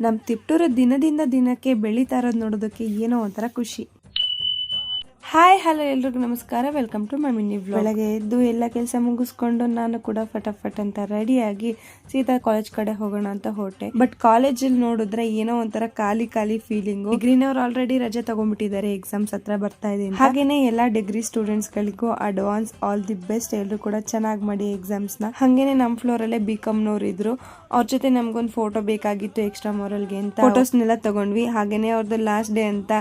ನಮ್ಮ ತಿಪ್ಟೂರು ದಿನದಿಂದ ದಿನಕ್ಕೆ ಬೆಳೀತಾ ಇರೋದು ನೋಡೋದಕ್ಕೆ ಏನೋ ಒಂಥರ ಖುಷಿ. ಹಾಯ್ ಹಲೋ ಎಲ್ರಿಗೂ ನಮಸ್ಕಾರ, welcome to my mini vlog. ಬೆಳಗ್ಗೆ ಎದ್ದು ಎಲ್ಲ ಕೆಲಸ ಮುಗಿಸ್ಕೊಂಡು ನಾನು ಕೂಡ ಫಟಾಫಟ್ ಅಂತ ರೆಡಿಯಾಗಿ ಸೀದಾ ಕಾಲೇಜ್ ಕಡೆ ಹೋಗೋಣ ಅಂತ ಹೊರಟೆ. ಬಟ್ ಕಾಲೇಜಲ್ಲಿ ನೋಡಿದ್ರೆ ಏನೋ ಒಂಥರ ಖಾಲಿ ಫೀಲಿಂಗು. ಡಿಗ್ರಿನವ್ರು ಆಲ್ರೆಡಿ ರಜೆ ತಗೊಂಡ್ಬಿಟ್ಟಿದ್ದಾರೆ, ಎಕ್ಸಾಮ್ಸ್ ಹತ್ರ ಬರ್ತಾ ಇದೆ. ಹಾಗೇನೆ ಎಲ್ಲ ಡಿಗ್ರಿ ಸ್ಟೂಡೆಂಟ್ಸ್ ಗಳಿಗೂ ಅಡ್ವಾನ್ಸ್ ಆಲ್ ದಿ ಬೆಸ್ಟ್. ಎಲ್ಲರೂ ಕೂಡ ಚೆನ್ನಾಗಿ ಮಾಡಿ ಎಕ್ಸಾಮ್ಸ್ ನ. ಹಾಗೇನೆ ನಮ್ಮ ಫ್ಲೋರ್ ಅಲ್ಲೇ ಬಿಕಾಮ್ನವ್ರು ಇದ್ರು, ಅವ್ರ ಜೊತೆ ನಮ್ಗೊಂದು ಫೋಟೋ ಬೇಕಾಗಿತ್ತು ಎಕ್ಸ್ಟ್ರಾ ಮಾರಲ್ಗೆ ಅಂತ. ಫೋಟೋಸ್ನೆಲ್ಲ ತಗೊಂಡ್ವಿ. ಹಾಗೇನೆ ಅವ್ರದ್ದು ಲಾಸ್ಟ್ ಡೇ ಅಂತ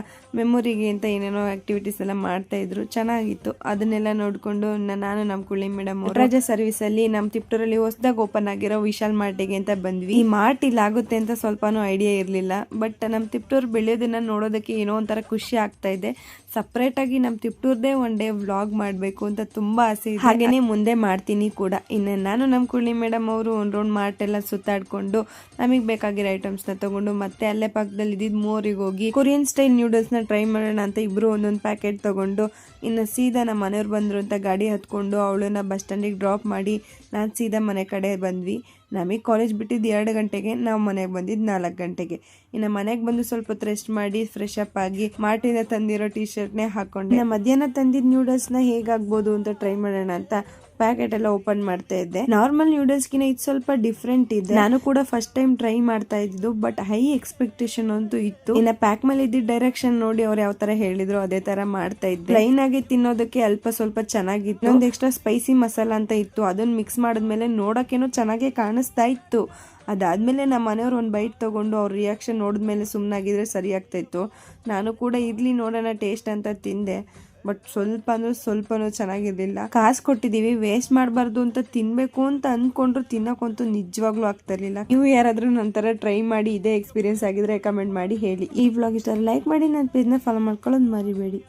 ಮೆಮೊರಿಗೆ ಅಂತ ಏನೇನೋ ಆಕ್ಟಿವಿಟೀಸ್ ಎಲ್ಲ ಮಾಡ್ತಾ ಇದ್ರು, ಚೆನ್ನಾಗಿತ್ತು. ಅದನ್ನೆಲ್ಲ ನೋಡ್ಕೊಂಡು ನಾನು ನಮ್ಮ ಕುಳ್ಳಿ ಮೇಡಮ್ ರಜೆ ಸರ್ವಿಸ್ ಅಲ್ಲಿ ನಮ್ಮ ತಿಪ್ಟೂರಲ್ಲಿ ಹೊಸದಾಗಿ ಓಪನ್ ಆಗಿರೋ ವಿಶಾಲ್ ಮಾರ್ಟಿಗೆ ಅಂತ ಬಂದ್ವಿ. ಈ ಮಾರ್ಟ್ ಇಲ್ಲಿ ಆಗುತ್ತೆ ಅಂತ ಸ್ವಲ್ಪನೂ ಐಡಿಯಾ ಇರ್ಲಿಲ್ಲ. ಬಟ್ ನಮ್ಮ ತಿಪ್ಟೂರ್ ಬೆಳೆಯೋದನ್ನ ನೋಡೋದಕ್ಕೆ ಏನೋ ಒಂಥರ ಖುಷಿ ಆಗ್ತಾ ಇದೆ. ಸಪ್ರೇಟ್ ಆಗಿ ನಮ್ಮ ತಿಪ್ಟೂರ್ದೇ ಒನ್ ಡೇ ವ್ಲಾಗ್ ಮಾಡ್ಬೇಕು ಅಂತ ತುಂಬಾ ಆಸೆ ಇದೆ. ಹಾಗೇನೆ ಮುಂದೆ ಮಾಡ್ತೀನಿ ಕೂಡ. ಇನ್ನು ನಾನು ನಮ್ಮ ಕುಳ್ಳಿ ಮೇಡಮ್ ಅವರು ಒಂದ್ ರೌಂಡ್ ಮಾರ್ಟ್ ಎಲ್ಲ ಸುತ್ತಾಡ್ಕೊಂಡು ನಮಗೆ ಬೇಕಾಗಿರೋ ಐಟಮ್ಸ್ ನ ತಗೊಂಡು ಮತ್ತೆ ಅಲ್ಲೇ ಪಕ್ಕದಲ್ಲಿ ಇದ್ದಿದ್ ಮೋರಿಗೆ ಹೋಗಿ ಕೊರಿಯನ್ ಸ್ಟೈಲ್ ನ್ಯೂಡಲ್ಸ್ ನ ಟ್ರೈ ಮಾಡೋಣ ಅಂತ ಇಬ್ರು ಒಂದೊಂದು ಪ್ಯಾಕೆಟ್ ತಗೊಂಡು ಇನ್ನು ಸೀದಾ ನಮ್ಮ ಮನೆಯವ್ರು ಬಂದ್ರು ಅಂತ ಗಾಡಿ ಹತ್ಕೊಂಡು ಅವಳನ್ನ ಬಸ್ ಸ್ಟ್ಯಾಂಡಿಗೆ ಡ್ರಾಪ್ ಮಾಡಿ ನಾನು ಸೀದಾ ಮನೆ ಕಡೆ ಬಂದ್ವಿ. ನಮಗೆ ಕಾಲೇಜ್ ಬಿಟ್ಟಿದ್ದು 2 ಗಂಟೆಗೆ, ನಾವು ಮನೆಗೆ ಬಂದಿದ್ದು 4 ಗಂಟೆಗೆ. ಇನ್ನು ಮನೆಗೆ ಬಂದು ಸ್ವಲ್ಪ ಹೊತ್ತು ರೆಸ್ಟ್ ಮಾಡಿ ಫ್ರೆಶ್ ಅಪ್ ಆಗಿ ಮಾರ್ಟಿನ ತಂದಿರೋ ಟೀ ಶರ್ಟ್ನೇ ಹಾಕೊಂಡೆ. ಮಧ್ಯಾಹ್ನ ತಂದಿದ್ದ ನ್ಯೂಡಲ್ಸ್ ನ ಹೇಗಾಗ್ಬೋದು ಅಂತ ಟ್ರೈ ಮಾಡೋಣ ಅಂತ ಪ್ಯಾಕೆಟ್ ಎಲ್ಲ ಓಪನ್ ಮಾಡ್ತಾ ಇದ್ದೆ. ನಾರ್ಮಲ್ ನ್ಯೂಡಲ್ಸ್ ಗಿನ ಇದು ಸ್ವಲ್ಪ ಡಿಫ್ರೆಂಟ್ ಇದೆ. ನಾನು ಕೂಡ ಫಸ್ಟ್ ಟೈಮ್ ಟ್ರೈ ಮಾಡ್ತಾ ಇದ್ದು, ಬಟ್ ಹೈ ಎಕ್ಸ್ಪೆಕ್ಟೇಷನ್ ಅಂತೂ ಇತ್ತು. ಇನ್ನ ಪ್ಯಾಕ್ ಮೇಲೆ ಇದ್ದಿದ್ದ ಡೈರೆಕ್ಷನ್ ನೋಡಿ ಅವ್ರು ಯಾವ ತರ ಹೇಳಿದ್ರು ಅದೇ ತರ ಮಾಡ್ತಾ ಇದ್ದೆ. ಪ್ಲೈನ್ ಆಗಿ ತಿನ್ನೋದಕ್ಕೆ ಅಲ್ಪ ಸ್ವಲ್ಪ ಚೆನ್ನಾಗಿತ್ತು. ಒಂದು ಎಕ್ಸ್ಟ್ರಾ ಸ್ಪೈಸಿ ಮಸಾಲ ಅಂತ ಇತ್ತು, ಅದನ್ನ ಮಿಕ್ಸ್ ಮಾಡಿದ್ಮೇಲೆ ನೋಡೋಕೇನೋ ಚೆನ್ನಾಗೇ ಕಾಣಿಸ್ತಾ ಇತ್ತು. ಅದಾದ್ಮೇಲೆ ನಮ್ಮ ಮನೆಯವ್ರು ಒಂದು ಬೈಟ್ ತಗೊಂಡು ಅವ್ರ ರಿಯಾಕ್ಷನ್ ನೋಡಿದ್ಮೇಲೆ ಸುಮ್ಮನಾಗಿದ್ರೆ ಸರಿ ಆಗ್ತಾ ಇತ್ತು. ನಾನು ಕೂಡ ಇರ್ಲಿ ನೋಡೋಣ ಟೇಸ್ಟ್ ಅಂತ ತಿಂದೆ. ಬಟ್ ಸ್ವಲ್ಪ ಅಂದ್ರೆ ಸ್ವಲ್ಪನೂ ಚೆನ್ನಾಗಿರ್ಲಿಲ್ಲ. ಕಾಸು ಕೊಟ್ಟಿದೀವಿ, ವೇಸ್ಟ್ ಮಾಡಬಾರ್ದು ಅಂತ ತಿನ್ಬೇಕು ಅಂತ ಅನ್ಕೊಂಡ್ರು ತಿನ್ನಕ್ಕಂತೂ ನಿಜವಾಗ್ಲೂ ಆಗ್ತಾ ಇರ್ಲಿಲ್ಲ. ನೀವು ಯಾರಾದ್ರೂ ನಂತರ ಟ್ರೈ ಮಾಡಿ ಇದೇ ಎಕ್ಸ್ಪೀರಿಯನ್ಸ್ ಆಗಿದ್ರೆ ಕಮೆಂಟ್ ಮಾಡಿ ಹೇಳಿ. ಈ ವ್ಲಾಗ್ ಇಷ್ಟ ಲೈಕ್ ಮಾಡಿ, ನನ್ನ ಪೇಜ್ನ ಫಾಲೋ ಮಾಡ್ಕೊಳ್ಳೋದು ಮರಿಬೇಡಿ.